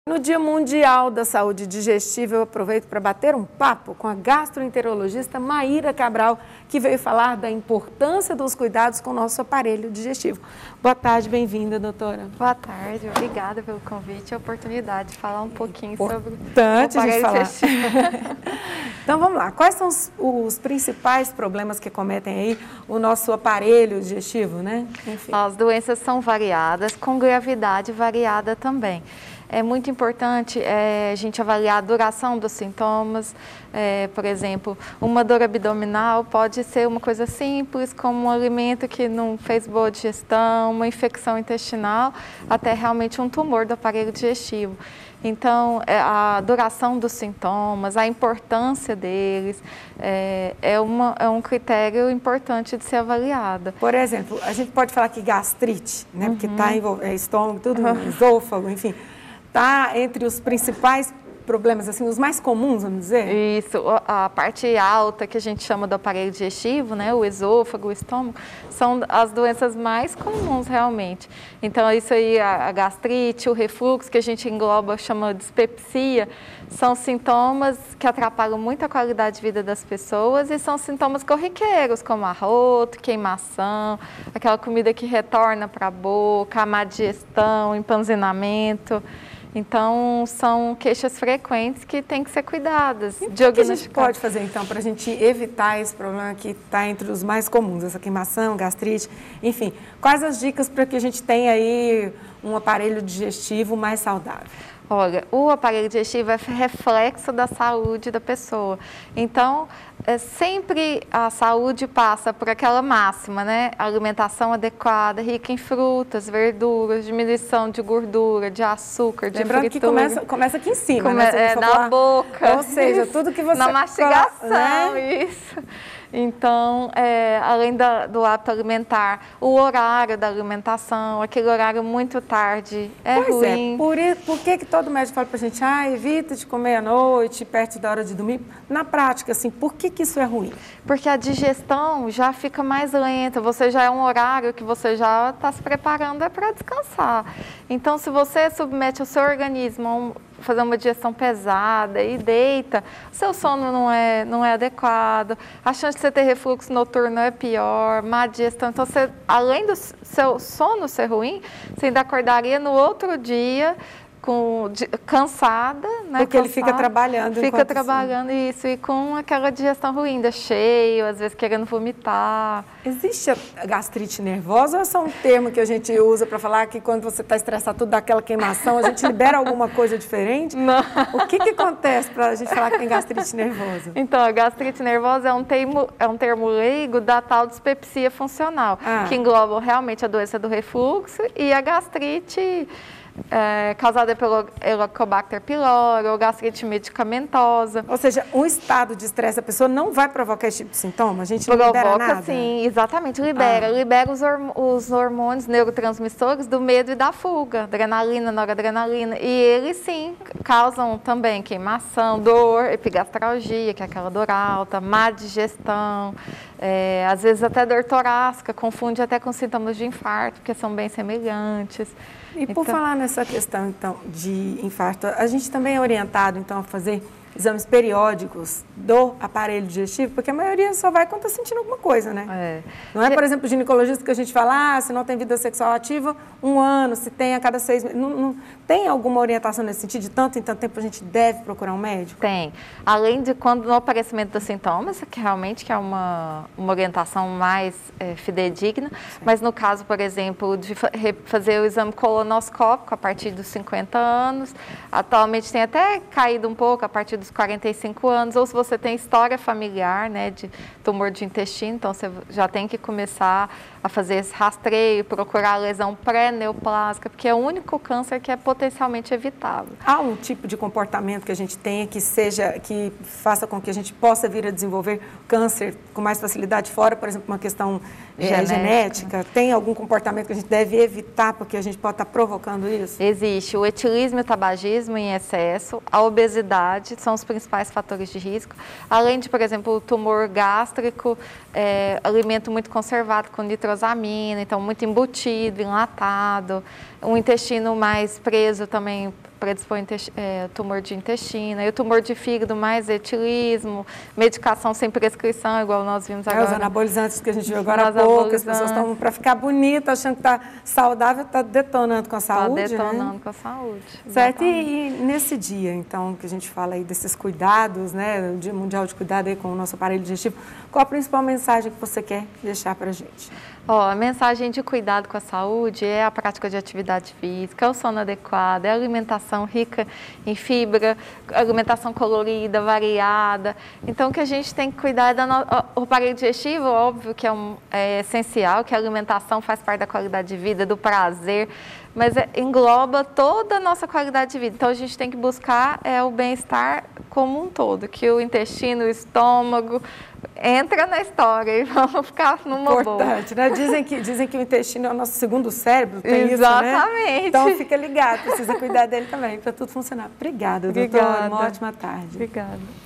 No Dia Mundial da Saúde Digestiva, eu aproveito para bater um papo com a gastroenterologista Maíra Cabral, que veio falar da importância dos cuidados com o nosso aparelho digestivo. Boa tarde, bem-vinda, doutora. Boa tarde, obrigada pelo convite e a oportunidade de falar um pouquinho sobre o Importante aparelho falar. digestivo. Então vamos lá, quais são os principais problemas que cometem aí o nosso aparelho digestivo, né? Enfim. As doenças são variadas, com gravidade variada também. É muito importante a gente avaliar a duração dos sintomas. Por exemplo, uma dor abdominal pode ser uma coisa simples, como um alimento que não fez boa digestão, uma infecção intestinal, até realmente um tumor do aparelho digestivo. Então, a duração dos sintomas, a importância deles, é um critério importante de ser avaliado. Por exemplo, a gente pode falar que gastrite, né? Porque está envolvendo estômago, tudo, esôfago, enfim. Está entre os principais problemas, assim, os mais comuns, vamos dizer? Isso, a parte alta que a gente chama do aparelho digestivo, né, o esôfago, o estômago, são as doenças mais comuns realmente. Então, isso aí, a gastrite, o refluxo, que a gente engloba, chama de dispepsia, são sintomas que atrapalham muito a qualidade de vida das pessoas e são sintomas corriqueiros, como arroto, queimação, aquela comida que retorna para a boca, a má digestão, empanzinamento. Então, são queixas frequentes que têm que ser cuidadas. E o que a gente pode fazer, então, para a gente evitar esse problema que está entre os mais comuns, essa queimação, gastrite, enfim. Quais as dicas para que a gente tenha aí um aparelho digestivo mais saudável? Olha, o aparelho digestivo é reflexo da saúde da pessoa. Então, sempre a saúde passa por aquela máxima, né? Alimentação adequada, rica em frutas, verduras, diminuição de gordura, de açúcar, de Lembrando fritura. que começa aqui em cima, né? Na boca. Ou seja, tudo que você... Na mastigação, né? Isso. Então, além do hábito alimentar, o horário da alimentação, aquele horário muito tarde, ruim. Por que todo médico fala pra gente, evita de comer à noite, perto da hora de dormir? Na prática, assim, por que isso é ruim? Porque a digestão já fica mais lenta, você já é um horário que você já está se preparando para descansar. Então, se você submete o seu organismo a fazer uma digestão pesada e deita, seu sono não é adequado, a chance de você ter refluxo noturno é pior, má digestão. Então, além do seu sono ser ruim, você ainda acordaria no outro dia cansada, né? Porque ele fica trabalhando. Fica trabalhando isso, e com aquela digestão ruim, cheio, às vezes querendo vomitar. Existe a gastrite nervosa ou é só um termo que a gente usa para falar que quando você está estressado, tudo dá aquela queimação, a gente libera alguma coisa diferente? Não. O que acontece para a gente falar que tem gastrite nervosa? Então, a gastrite nervosa é um termo leigo da tal dispepsia funcional, que engloba realmente a doença do refluxo e a gastrite causada pelo Helicobacter pylori ou gastrite medicamentosa. Ou seja, um estado de estresse da pessoa não vai provocar esse tipo de sintoma? A gente não libera nada? Sim, exatamente, libera. Libera os hormônios neurotransmissores do medo e da fuga, adrenalina, noradrenalina. E eles, sim, causam também queimação, dor, epigastralgia, que é aquela dor alta, má digestão, às vezes até dor torácica, confunde até com sintomas de infarto, porque são bem semelhantes. E por falar nessa questão, então, de infarto, a gente também é orientado, então, a fazer exames periódicos do aparelho digestivo, porque a maioria só vai quando está sentindo alguma coisa, né? Não é, por exemplo, ginecologista que a gente fala, se não tem vida sexual ativa, 1 ano, se tem a cada 6 meses. Não tem alguma orientação nesse sentido? De tanto em tanto tempo a gente deve procurar um médico? Tem. Além de quando no aparecimento dos sintomas, que realmente é uma orientação mais fidedigna, mas no caso, por exemplo, de fazer o exame colonoscópico a partir dos 50 anos, atualmente tem até caído um pouco a partir dos 45 anos, ou se você tem história familiar, né, de tumor de intestino, então você já tem que começar a fazer esse rastreio, procurar a lesão pré-neoplásica, porque é o único câncer que é potencialmente evitável. Há um tipo de comportamento que a gente tenha que faça com que a gente possa vir a desenvolver câncer com mais facilidade fora, por exemplo, uma questão genética? Tem algum comportamento que a gente deve evitar porque a gente pode estar provocando isso? Existe. O etilismo e o tabagismo em excesso, a obesidade são os principais fatores de risco. Além de, por exemplo, o tumor gástrico, alimento muito conservado com nitrosamina, então muito embutido, enlatado. Um intestino mais preso também predispor tumor de intestino, e o tumor de fígado mais etilismo, medicação sem prescrição, igual nós vimos agora. Os anabolizantes que a gente viu agora há pouco, as pessoas tomam para ficar bonita, achando que está saudável, está detonando com a saúde, Está detonando, né? Com a saúde. Certo, e nesse dia, então, que a gente fala aí desses cuidados, né, o Dia Mundial de Cuidado aí com o nosso aparelho digestivo, qual a principal mensagem que você quer deixar para a gente? A mensagem de cuidado com a saúde é a prática de atividade física, é o sono adequado, é a alimentação rica em fibra, alimentação colorida, variada. Então, o que a gente tem que cuidar o aparelho digestivo, óbvio que é essencial, que a alimentação faz parte da qualidade de vida, do prazer, mas engloba toda a nossa qualidade de vida. Então, a gente tem que buscar o bem-estar como um todo, que o intestino, o estômago, entra na história e vamos ficar numa boa. Importante, né? Dizem que o intestino é o nosso segundo cérebro, tem Exatamente. Isso, né? Então fica ligado, precisa cuidar dele também, para tudo funcionar. Obrigada, doutora. Uma ótima tarde. Obrigada.